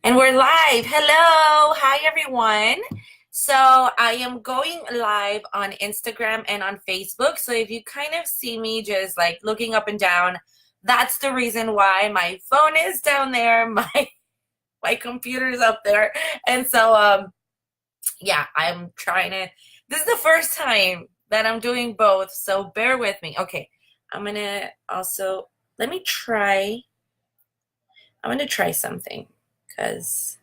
And we're live. Hello. Hi, everyone. So I am going live on Instagram and on Facebook. So if you kind of see me just like looking up and down, that's the reason why my phone is down there, my computer's up there. And so yeah, I'm trying to this is the first time that I'm doing both, so bear with me. Okay. I'm going to also let me try I'm going to try something cuz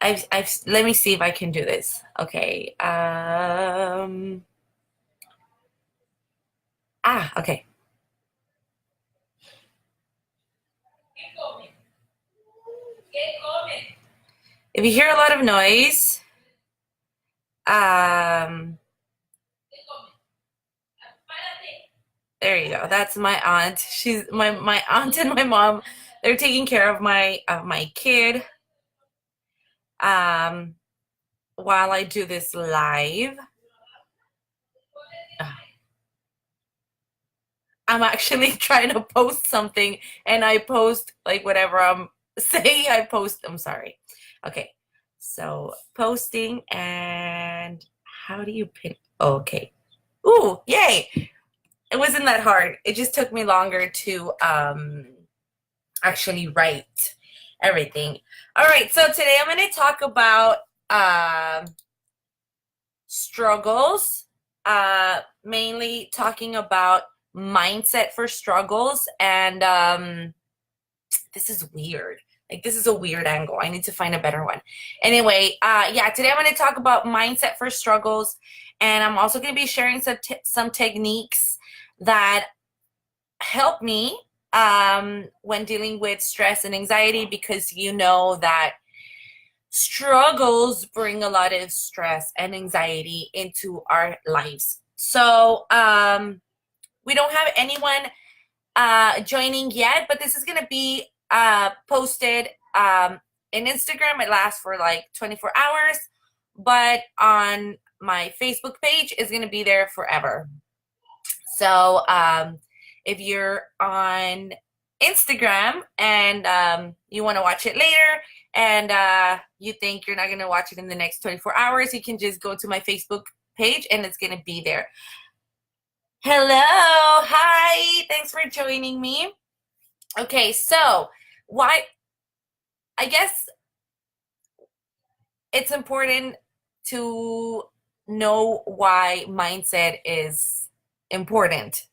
I've let me see if I can do this. Okay. Okay. If you hear a lot of noise, um, there you go. That's my aunt. She's my aunt and my mom. They're taking care of my kid um while I do this live. I'm actually trying to post something and I post like whatever I'm saying I post. I'm sorry. Okay. So posting and how do you pin? Okay. Ooh, yay. It wasn't that hard. It just took me longer to actually write everything. All right. So today I'm going to talk about struggles, mainly talking about mindset for struggles. And this is weird. Like, this is a weird angle. I need to find a better one. Anyway, yeah, today I'm going to talk about mindset for struggles. And I'm also going to be sharing some techniques that help me when dealing with stress and anxiety, because you know that struggles bring a lot of stress and anxiety into our lives. So we don't have anyone joining yet, but this is going to be posted in Instagram. It lasts for like 24 hours, but on my Facebook page is going to be there forever. So if you're on Instagram and you want to watch it later and you think you're not going to watch it in the next 24 hours, you can just go to my Facebook page and it's going to be there. Hello. Hi. Thanks for joining me. Okay, so why I guess it's important to know why mindset is important,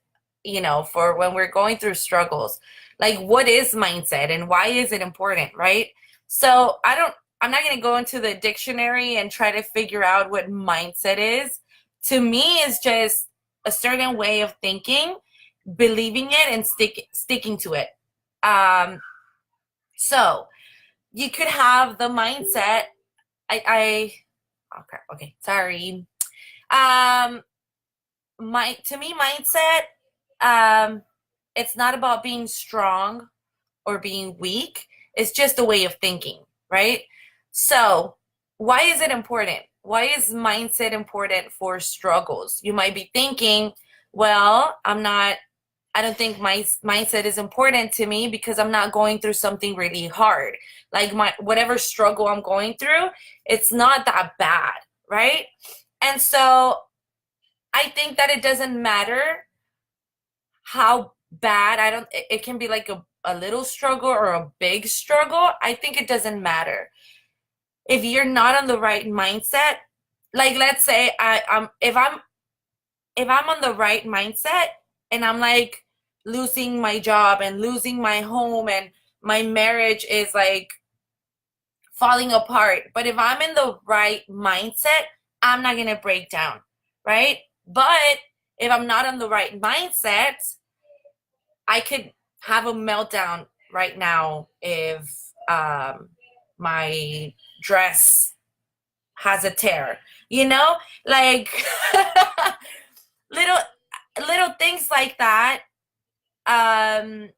for when we're going through struggles. Like, what is mindset and why is it important, right? So I'm not going to go into the dictionary and try to figure out what mindset is. To me, it's just a certain way of thinking, believing it, and sticking to it. Um, so you could have the mindset. Okay, sorry. Um, to me, mindset, um, it's not about being strong or being weak. It's just a way of thinking, right? So, why is it important? Why is mindset important for struggles? You might be thinking, well, I don't think my mindset is important to me because I'm not going through something really hard. Like whatever struggle I'm going through, it's not that bad, right? And so I think that it doesn't matter how bad. It can be like a little struggle or a big struggle. I think it doesn't matter. If you're not on the right mindset, like let's say if I'm on the right mindset and I'm like losing my job and losing my home and my marriage is like falling apart, but if I'm in the right mindset, I'm not going to break down, right? But if I'm not on the right mindset, I could have a meltdown right now if my dress has a tear, like little little things like that um,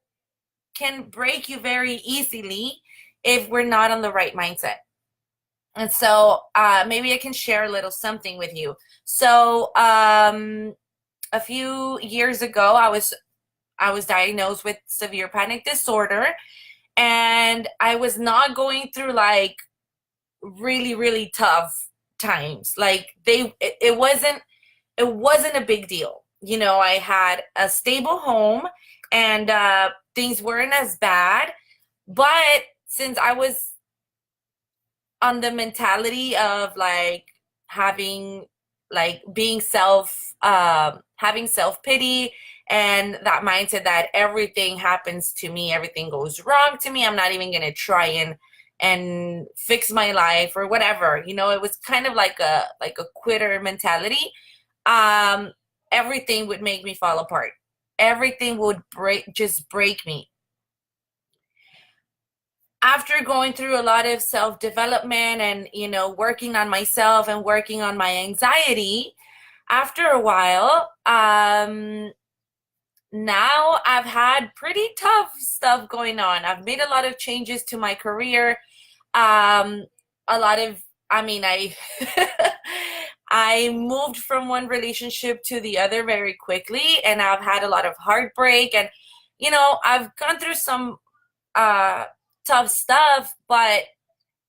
can break you very easily if we're not on the right mindset. And so maybe I can share a little something with you. So a few years ago, I was diagnosed with severe panic disorder, and I was not going through like really, really tough times. Like it wasn't a big deal. I had a stable home, and things weren't as bad. But since I was on the mentality of like having like being having self-pity, and that mindset that everything happens to me, everything goes wrong to me, I'm not even gonna try and fix my life or whatever. It was kind of like a quitter mentality. um Everything would make me fall apart. Everything would break me. After going through a lot of self-development and working on myself and working on my anxiety, after a while, now I've had pretty tough stuff going on. I've made a lot of changes to my career. um a lot of I mean, I I moved from one relationship to the other very quickly, and I've had a lot of heartbreak, and I've gone through some uh tough stuff, but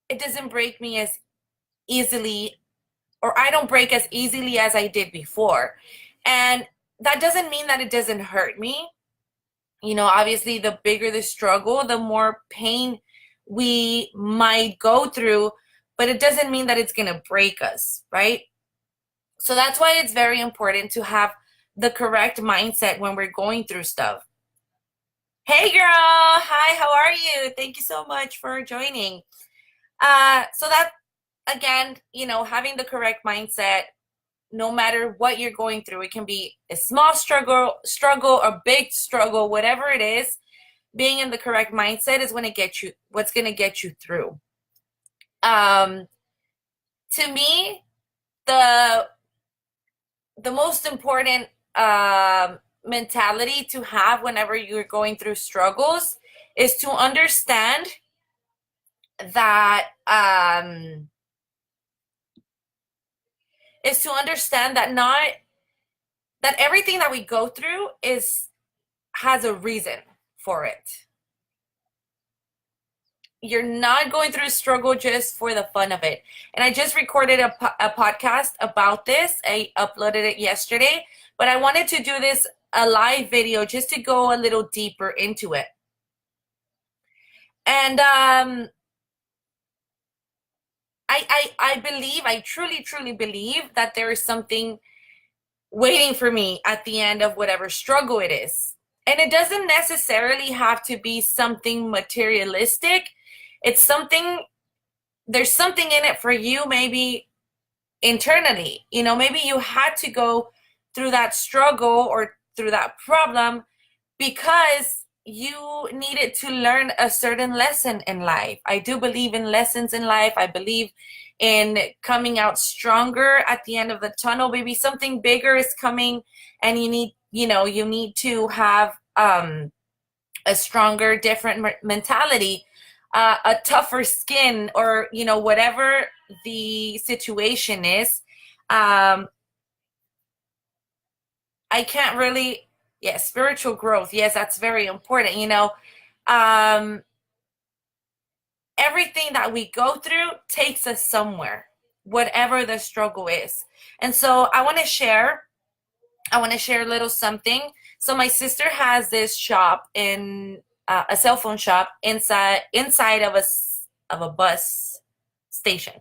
it doesn't break me as easily, or I don't break as easily as I did before. And that doesn't mean that it doesn't hurt me. Obviously, the bigger the struggle, the more pain we might go through, but it doesn't mean that it's going to break us, right? So that's why it's very important to have the correct mindset when we're going through stuff. Hey girl, hi, how are you? Thank you so much for joining. So that again, having the correct mindset, no matter what you're going through, it can be a small struggle, a big struggle, whatever it is, being in the correct mindset is what's going to get you through. Um, to me, the most important mentality to have whenever you're going through struggles is to understand that not that everything that we go through has a reason for it. You're not going through a struggle just for the fun of it. And I just recorded a podcast about this. I uploaded it yesterday, but I wanted to do this a live video just to go a little deeper into it. And I truly believe that there is something waiting for me at the end of whatever struggle it is. And it doesn't necessarily have to be something materialistic. There's something in it for you, maybe internally. Maybe you had to go through that struggle or through that problem because you needed to learn a certain lesson in life. I do believe in lessons in life. I believe in coming out stronger at the end of the tunnel. Maybe something bigger is coming, and you need to have a stronger, different mentality, a tougher skin, or whatever the situation is. I can't really, yeah, spiritual growth. Yes, that's very important. Everything that we go through takes us somewhere, whatever the struggle is. And so I want to share a little something. So my sister has this shop in a cell phone shop inside of a bus station.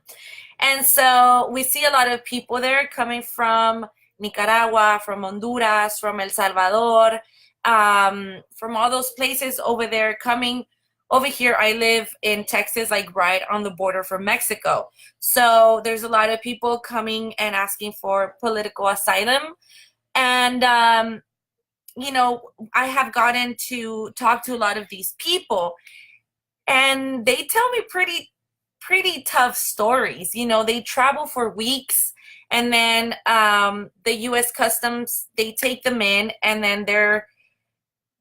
And so we see a lot of people there coming from Nicaragua, from Honduras, from El Salvador, from all those places over there coming over here. I live in Texas, like right on the border from Mexico. So there's a lot of people coming and asking for political asylum. And, I have gotten to talk to a lot of these people, and they tell me pretty tough stories. They travel for weeks, and then the U.S. Customs, they take them in, and then they're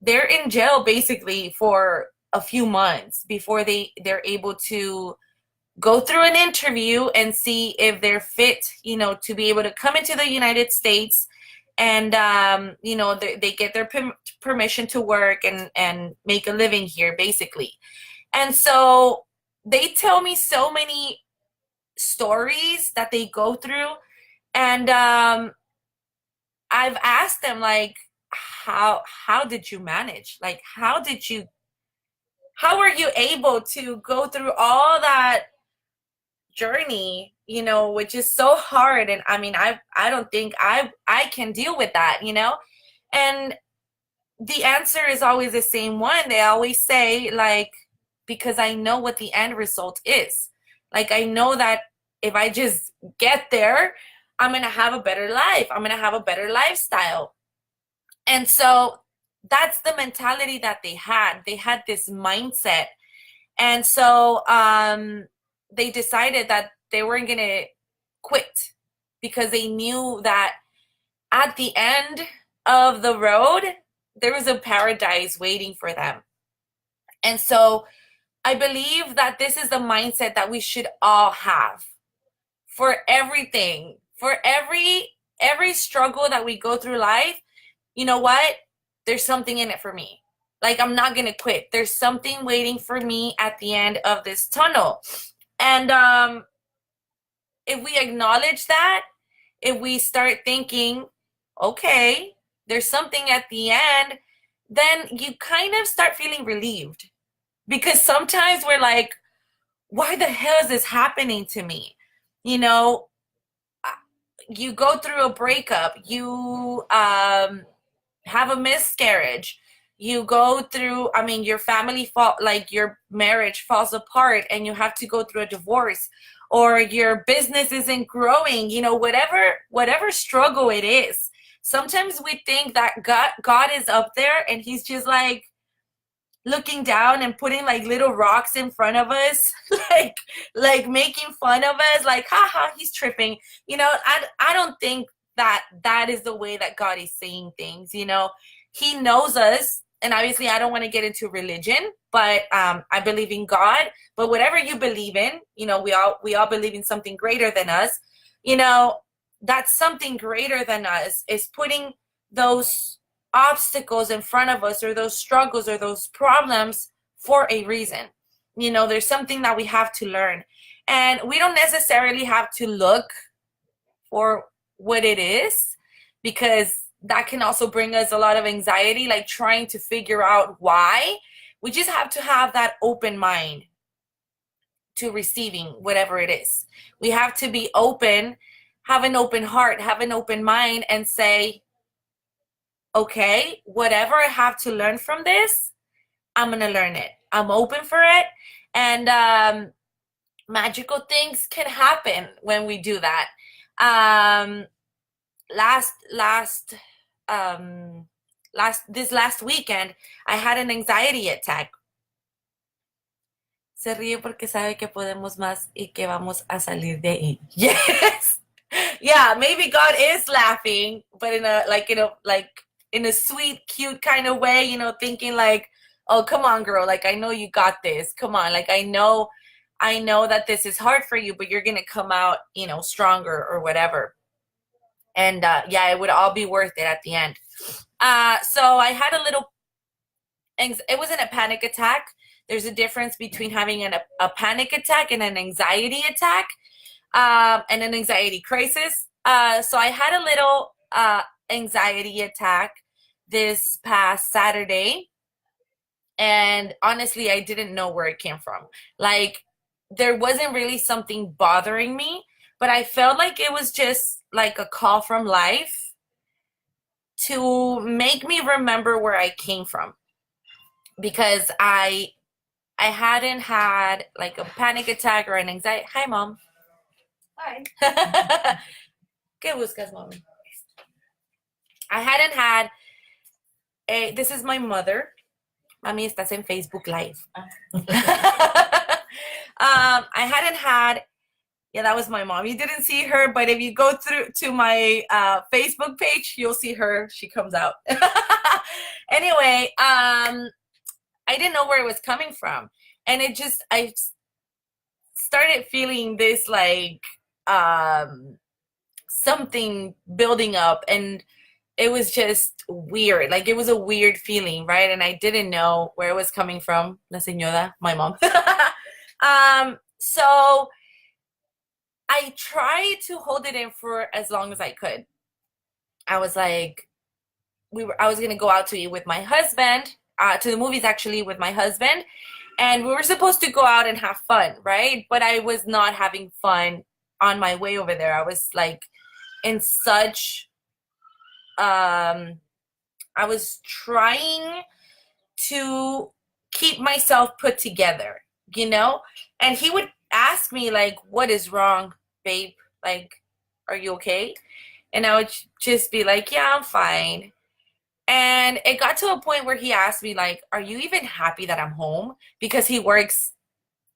in jail basically for a few months before they're able to go through an interview and see if they're fit, to be able to come into the United States and they get their permission to work and make a living here, basically. And so they tell me so many stories that they go through, and I've asked them, like, how did you manage? Like, how were you able to go through all that journey, which is so hard? And I mean, I don't think I can deal with that, and the answer is always the same one. They always say, like, because I know what the end result is. Like, I know that if I just get there, I'm going to have a better life. I'm going to have a better lifestyle. And so that's the mentality that they had. They had this mindset. And so they decided that they weren't going to quit, because they knew that at the end of the road, there was a paradise waiting for them. And so I believe that this is the mindset that we should all have for everything, for every struggle that we go through life. You know what? There's something in it for me. Like, I'm not going to quit. There's something waiting for me at the end of this tunnel. And if we acknowledge that, if we start thinking, okay, there's something at the end, then you kind of start feeling relieved. Because sometimes we're like, why the hell is this happening to me? You go through a breakup, you have a miscarriage, you go through, I mean, your family like your marriage falls apart and you have to go through a divorce, or your business isn't growing, whatever struggle it is. Sometimes we think that God is up there and he's just like looking down and putting like little rocks in front of us, like making fun of us, like, haha, he's tripping. I don't think that is the way that God is saying things. He knows us. And obviously I don't want to get into religion, but I believe in God. But whatever you believe in, we all believe in something greater than us. That something greater than us is putting those obstacles in front of us, or those struggles or those problems, for a reason. There's something that we have to learn, and we don't necessarily have to look for what it is, because that can also bring us a lot of anxiety, like trying to figure out why. We just have to have that open mind to receiving whatever it is. We have to be open, have an open heart, have an open mind, and say, okay, whatever I have to learn from this, I'm going to learn it. I'm open for it. And magical things can happen when we do that. This last weekend, I had an anxiety attack. Se ríe porque sabe que podemos más y que vamos a salir de ahí. Yes. Yeah, maybe God is laughing, but in a sweet, cute kind of way, thinking like, oh, come on, girl. Like, I know you got this. Come on. Like, I know that this is hard for you, but you're going to come out, stronger or whatever. And yeah, it would all be worth it at the end. So I had it wasn't a panic attack. There's a difference between having a panic attack and an anxiety attack, and an anxiety crisis. So I had a little anxiety attack this past Saturday. And honestly, I didn't know where it came from. Like, there wasn't really something bothering me, but I felt like it was just like a call from life to make me remember where I came from. Because I hadn't had like a panic attack or an anxiety. Hi, Mom. Hi. ¿Qué buscas, Mommy? I hadn't had this is my mother. Mami, estás en Facebook Live. I hadn't had, yeah, that was my mom. You didn't see her, but if you go through to my Facebook page, you'll see her. She comes out. Anyway, I didn't know where it was coming from. And I started feeling this like something building up. And it was just weird. Like it was a weird feeling, right? And I didn't know where it was coming from. La señora, my mom. So I tried to hold it in for as long as I could. I was like, I was gonna go out to eat with my husband, to the movies actually with my husband, and we were supposed to go out and have fun, right? But I was not having fun on my way over there. I was like in such I was trying to keep myself put together, you know? And he would ask me like, "What is wrong, babe? Like, are you okay?" And I would just be like, "Yeah, I'm fine." And it got to a point where he asked me like, "Are you even happy that I'm home?" Because he works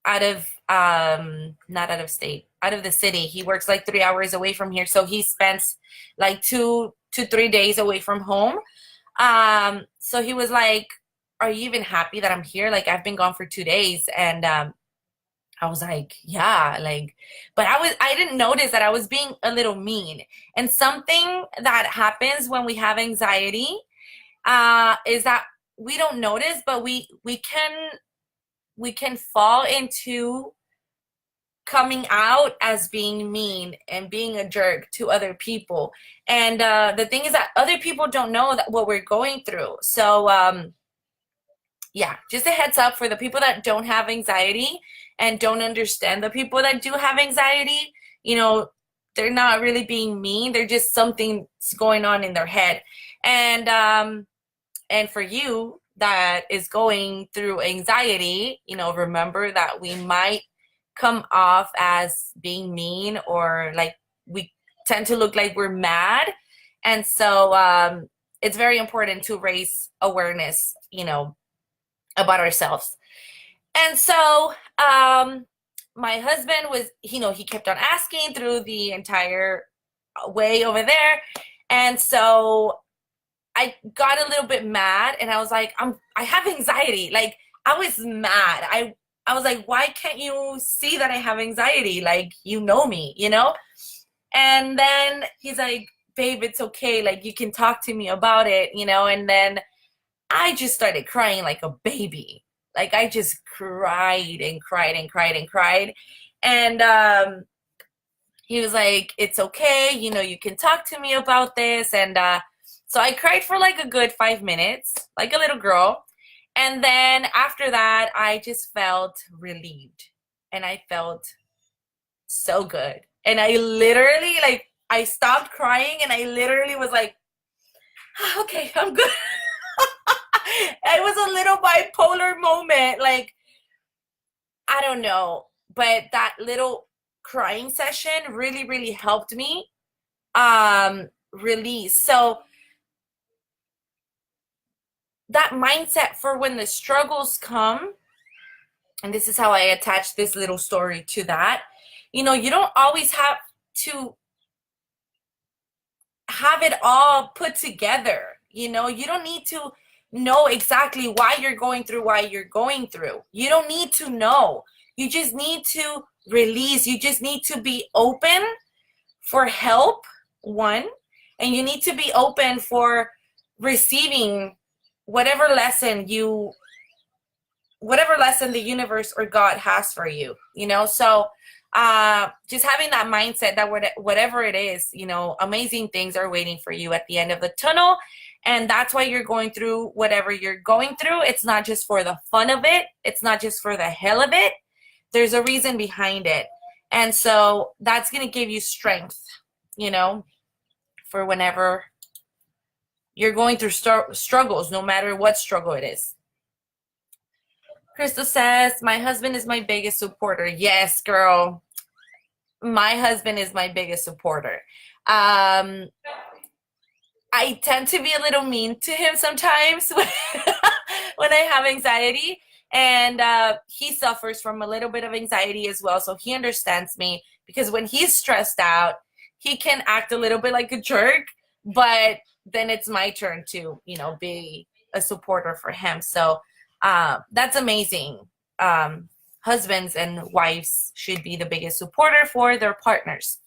out of not out of state, out of the city. He works like 3 hours away from here. So he spends like 2 to 3 days away from home. So he was like, "Are you even happy that I'm here? Like I've been gone for 2 days." And I was like, "Yeah," like, but I didn't notice that I was being a little mean. And something that happens when we have anxiety is that we don't notice, but we can fall into coming out as being mean and being a jerk to other people. And the thing is that other people don't know that what we're going through. So yeah, just a heads up for the people that don't have anxiety and don't understand the people that do have anxiety. You know, they're not really being mean. They're just something's going on in their head. And for you that is going through anxiety, remember that we might come off as being mean, or like we tend to look like we're mad. And so it's very important to raise awareness, about ourselves. And so my husband was, he kept on asking through the entire way over there. And so I got a little bit mad, and I was like, I have anxiety. Like I was mad. I was like, "Why can't you see that I have anxiety? Like, you know me, you know?" And then he's like, "Babe, it's okay. Like you can talk to me about it, you know?" And then I just started crying like a baby. Like I just cried and cried and cried and cried. And he was like, "It's okay, you can talk to me about this." And so I cried for like a good 5 minutes, like a little girl. And then after that, I just felt relieved. And I felt so good. And I literally, like, I stopped crying, and I literally was like, "Okay, I'm good." It was a little bipolar moment. Like, I don't know. But that little crying session really, really helped me release. So that mindset for when the struggles come, and this is how I attach this little story to that, you don't always have to have it all put together. You don't need to know exactly why you're going through. You don't need to know. You just need to release. You just need to be open for help, one, and you need to be open for receiving whatever lesson the universe or God has for you, So just having that mindset that whatever it is, amazing things are waiting for you at the end of the tunnel. And that's why you're going through whatever you're going through. It's not just for the fun of it. It's not just for the hell of it. There's a reason behind it. And so that's going to give you strength, for whenever you're going through struggles, no matter what struggle it is. Crystal says, "My husband is my biggest supporter." Yes, girl. My husband is my biggest supporter. I tend to be a little mean to him sometimes when I have anxiety. And he suffers from a little bit of anxiety as well. So he understands me, because when he's stressed out, he can act a little bit like a jerk. But then it's my turn to, be a supporter for him. So that's amazing. Husbands and wives should be the biggest supporter for their partners.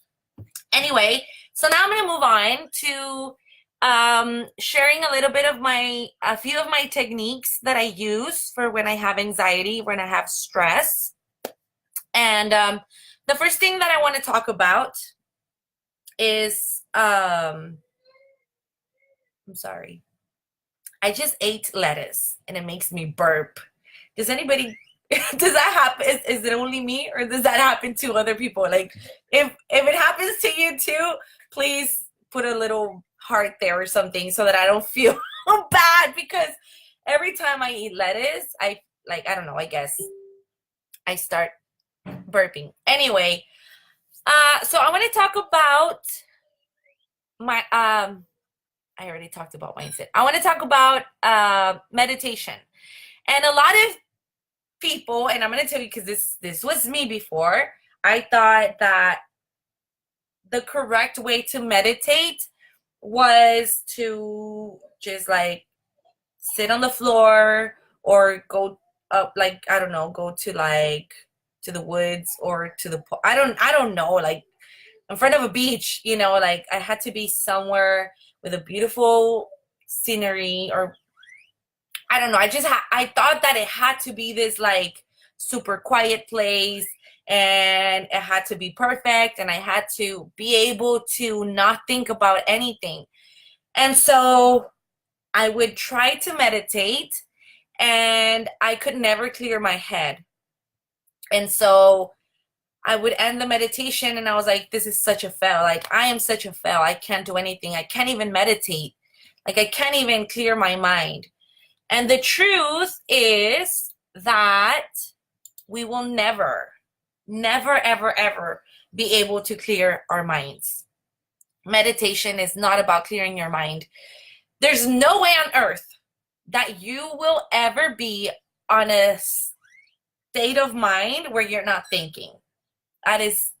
Anyway, so now I'm going to move on to sharing a little bit of a few of my techniques that I use for when I have anxiety, when I have stress. And the first thing that I want to talk about is, I'm sorry. I just ate lettuce and it makes me burp. Does anybody, does that happen? Is it only me or does that happen to other people? Like if it happens to you too, please put a little heart there or something so that I don't feel bad, because every time I eat lettuce, I don't know, I guess I start burping. Anyway, so I want to talk about my, I already talked about mindset. I want to talk about meditation. And a lot of people, and I'm going to tell you because this was me before, I thought that the correct way to meditate was to just like sit on the floor or go up, like, I don't know, go to like to the woods or to the I don't know, like in front of a beach, you know, like I had to be somewhere with a beautiful scenery, or I don't know. I thought that it had to be this like super quiet place and it had to be perfect and I had to be able to not think about anything. And so I would try to meditate and I could never clear my head. And so I would end the meditation and I was like, this is such a fail. Like, I am such a fail. I can't do anything. I can't even meditate. Like, I can't even clear my mind. And the truth is that we will never, never, ever, ever be able to clear our minds. Meditation is not about clearing your mind. There's no way on earth that you will ever be on a state of mind where you're not thinking. That is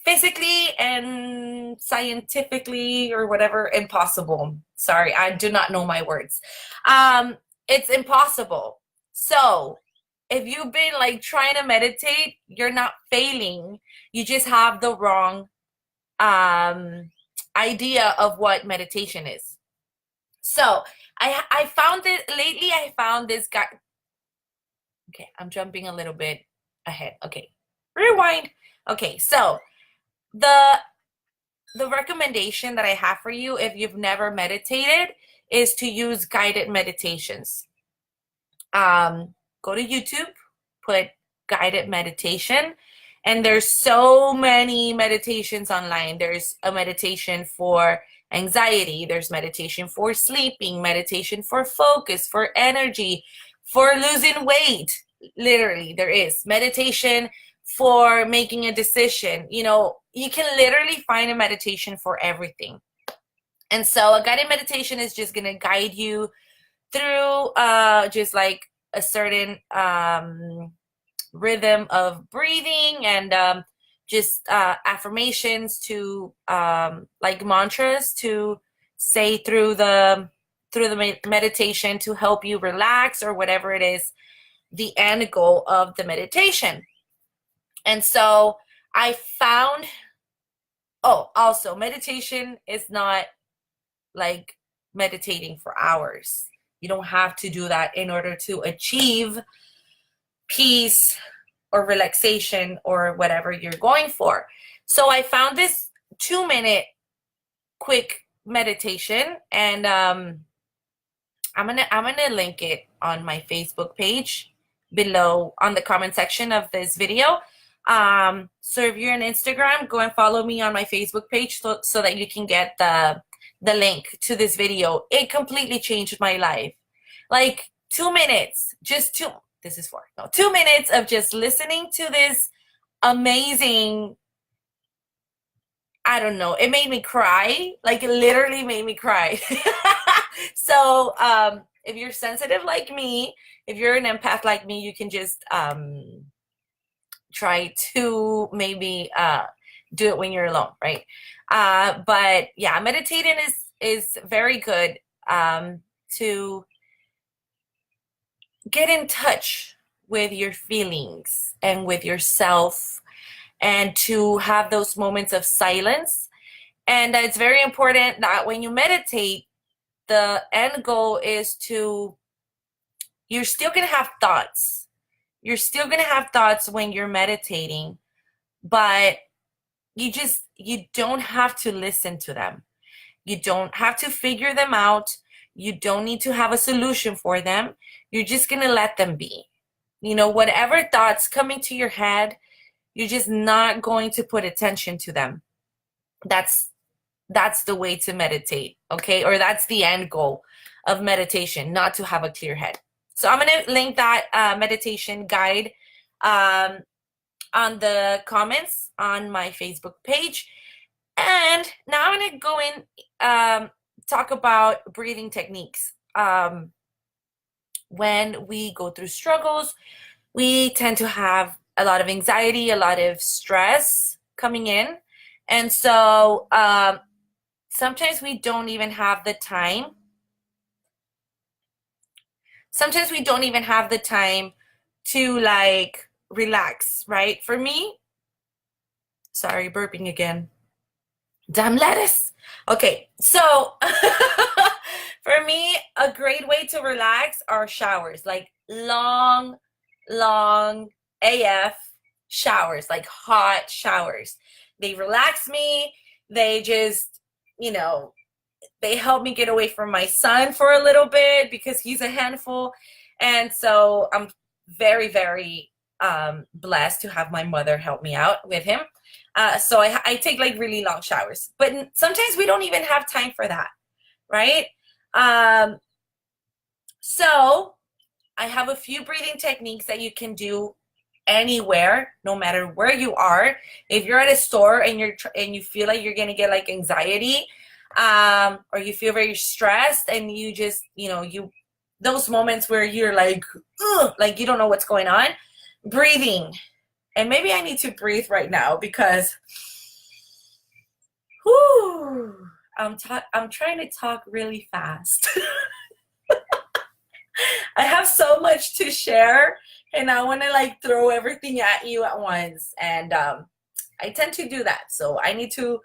physically and scientifically or whatever impossible. Sorry, I do not know my words. It's impossible. So if you've been like trying to meditate, you're not failing. You just have the wrong idea of what meditation is. So I found it lately. I found this guy. Okay, I'm jumping a little bit ahead. Okay, rewind. Okay, so the recommendation that I have for you, if you've never meditated, is to use guided meditations. Go to YouTube, put guided meditation, and there's so many meditations online. There's a meditation for anxiety, there's meditation for sleeping, meditation for focus, for energy, for losing weight. Literally, there is meditation for making a decision. You know, you can literally find a meditation for everything. And so a guided meditation is just going to guide you through just like a certain rhythm of breathing and just affirmations to like mantras to say through the meditation to help you relax, or whatever it is, the end goal of the meditation. And so I found, also meditation is not like meditating for hours. You don't have to do that in order to achieve peace or relaxation or whatever you're going for. So I found this 2-minute quick meditation, and I'm gonna link it on my Facebook page below on the comment section of this video. So if you're on Instagram, go and follow me on my Facebook page so that you can get the link to this video. It completely changed my life. Like 2 minutes, just 2 minutes of just listening to this amazing, I don't know, it made me cry. Like, it literally made me cry. So if you're sensitive like me, if you're an empath like me, you can just try to maybe do it when you're alone, right? But yeah, meditating is very good to get in touch with your feelings and with yourself, and to have those moments of silence. And it's very important that when you meditate, the end goal is you're still going to have thoughts. You're still going to have thoughts when you're meditating, but you don't have to listen to them. You don't have to figure them out. You don't need to have a solution for them. You're just going to let them be. Whatever thoughts come into your head, you're just not going to put attention to them. That's the way to meditate, okay? Or that's the end goal of meditation, not to have a clear head. So I'm going to link that meditation guide on the comments on my Facebook page. And now I'm going to go in, talk about breathing techniques. When we go through struggles, we tend to have a lot of anxiety, a lot of stress coming in. And so sometimes we don't even have the time. Sometimes we don't even have the time to like relax, right? For me, sorry, burping again. Damn lettuce. Okay, so for me, a great way to relax are showers, like long AF showers, like hot showers. They relax me. They just, they help me get away from my son for a little bit because he's a handful. And so I'm very, very blessed to have my mother help me out with him. So I take like really long showers, but sometimes we don't even have time for that, right? So I have a few breathing techniques that you can do anywhere, no matter where you are. If you're at a store and you feel like you're gonna get like anxiety, or you feel very stressed, and you just, those moments where you're like, ugh, like you don't know what's going on, breathing. And maybe I need to breathe right now because, whoo, I'm trying to talk really fast. I have so much to share, and I want to like throw everything at you at once. And I tend to do that. So I need to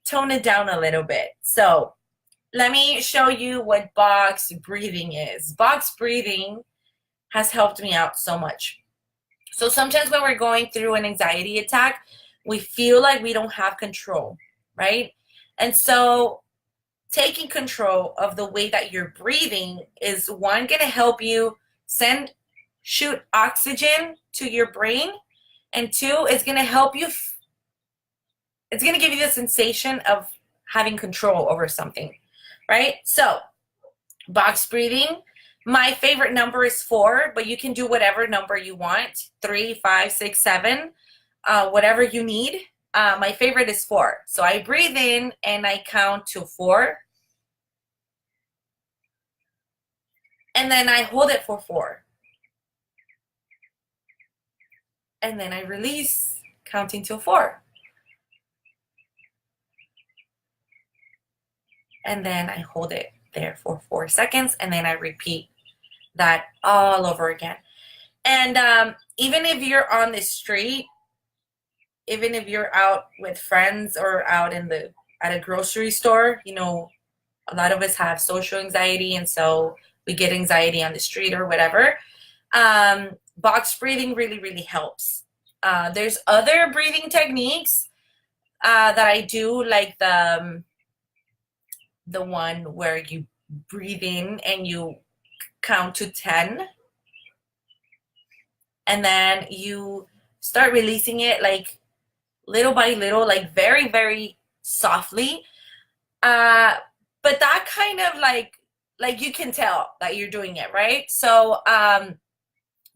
tone it down a little bit. So let me show you what box breathing is. Box breathing has helped me out so much. So sometimes when we're going through an anxiety attack, we feel like we don't have control, right? And so taking control of the way that you're breathing is, one, going to help you shoot oxygen to your brain, and two, it's going to help you, it's going to give you the sensation of having control over something, right? So box breathing, my favorite number is 4, but you can do whatever number you want, 3, 5, 6, 7, whatever you need. My favorite is 4. So I breathe in and I count to 4. And then I hold it for 4. And then I release, counting till 4. And then I hold it there for 4 seconds, and then I repeat that all over again. And even if you're on the street, even if you're out with friends or out at a grocery store, a lot of us have social anxiety, and so we get anxiety on the street or whatever. Box breathing really, really helps. There's other breathing techniques that I do, like the one where you breathe in and you count to 10, and then you start releasing it like little by little, like very, very softly. But that kind of like you can tell that you're doing it, right? So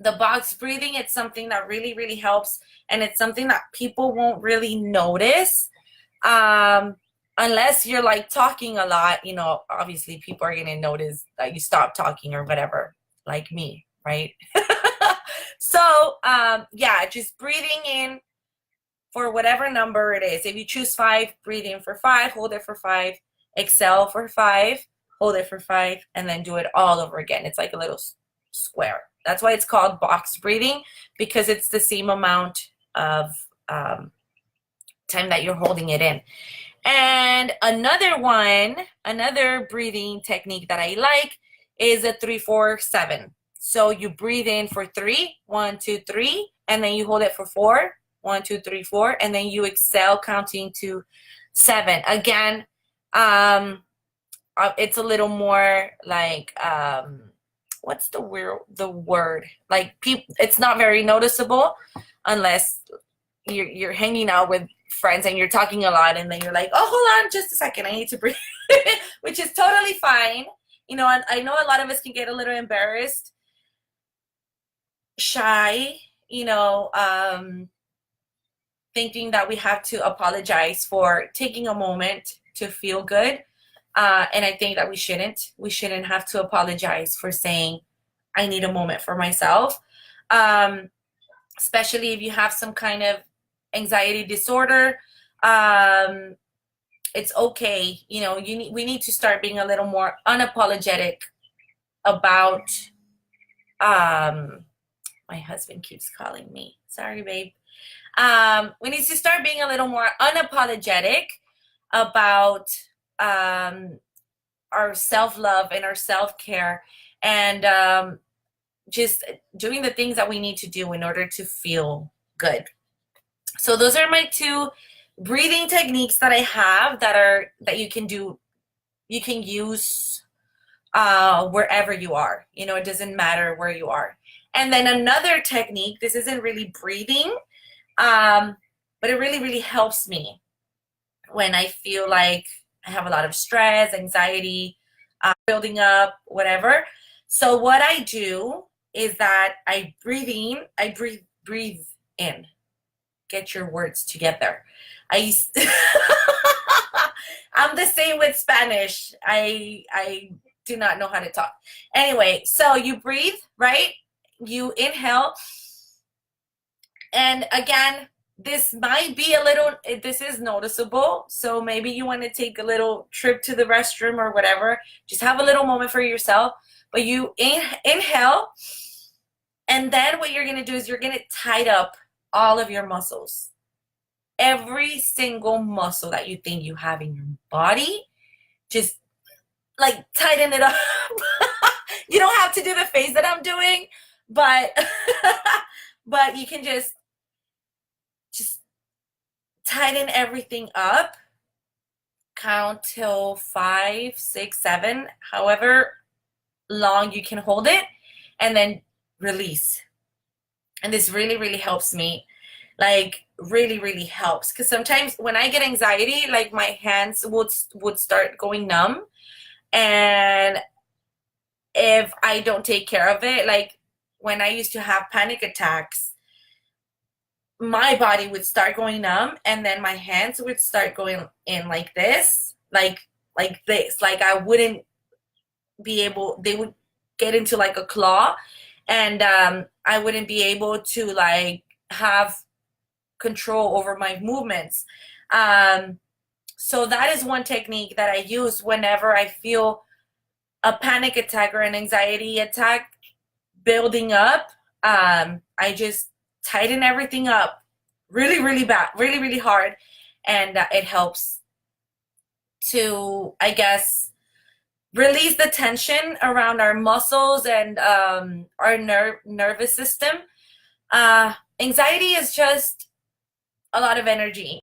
the box breathing, it's something that really, really helps, and it's something that people won't really notice unless you're like talking a lot. Obviously people are going to notice that you stop talking or whatever, like me, right? So yeah, just breathing in for whatever number it is. If you choose 5, breathe in for 5, hold it for 5, exhale for 5, hold it for 5, and then do it all over again. It's like a little square. That's why it's called box breathing, because it's the same amount of time that you're holding it in. And another breathing technique that I like is a 3-4-7. So you breathe in for 3, 1, 2, 3, and then you hold it for 4, 1, 2, 3, 4, and then you exhale counting to 7. Again, it's a little more like what's the word? Like it's not very noticeable unless you're hanging out with friends and you're talking a lot, and then you're like, oh, hold on just a second, I need to breathe, which is totally fine. You know, I know a lot of us can get a little embarrassed, shy, you know, thinking that we have to apologize for taking a moment to feel good. And I think that we shouldn't. We shouldn't have to apologize for saying, I need a moment for myself. Especially if you have some kind of anxiety disorder. It's okay. You know, we need to start being a little more unapologetic about, my husband keeps calling me. Sorry, babe. We need to start being a little more unapologetic about our self-love and our self-care, and just doing the things that we need to do in order to feel good. So those are my 2 breathing techniques that I have that you can do, you can use wherever you are. You know, it doesn't matter where you are. And then another technique, this isn't really breathing, but it really, really helps me when I feel like I have a lot of stress, anxiety, building up, whatever. So what I do is that I breathe in. Get your words together. I'm the same with Spanish. I do not know how to talk. Anyway, so you breathe, right? You inhale. And again, this is noticeable. So maybe you want to take a little trip to the restroom or whatever. Just have a little moment for yourself. But you inhale. And then what you're going to do is you're going to tighten up all of your muscles. Every single muscle that you think you have in your body, just like tighten it up. You don't have to do the face that I'm doing, but but you can just tighten everything up. Count till 5, 6, 7, however long you can hold it, and then release. And this really, really helps me. Like, really, really helps. Because sometimes when I get anxiety, like my hands would start going numb. And if I don't take care of it, like when I used to have panic attacks, my body would start going numb, and then my hands would start going in like this, like this. Like I wouldn't be able, they would get into like a claw, and I wouldn't be able to like have control over my movements. So that is one technique that I use whenever I feel a panic attack or an anxiety attack building up. I just tighten everything up really, really bad, really, really hard. And it helps to, I guess, release the tension around our muscles and our nervous system. Anxiety is just a lot of energy.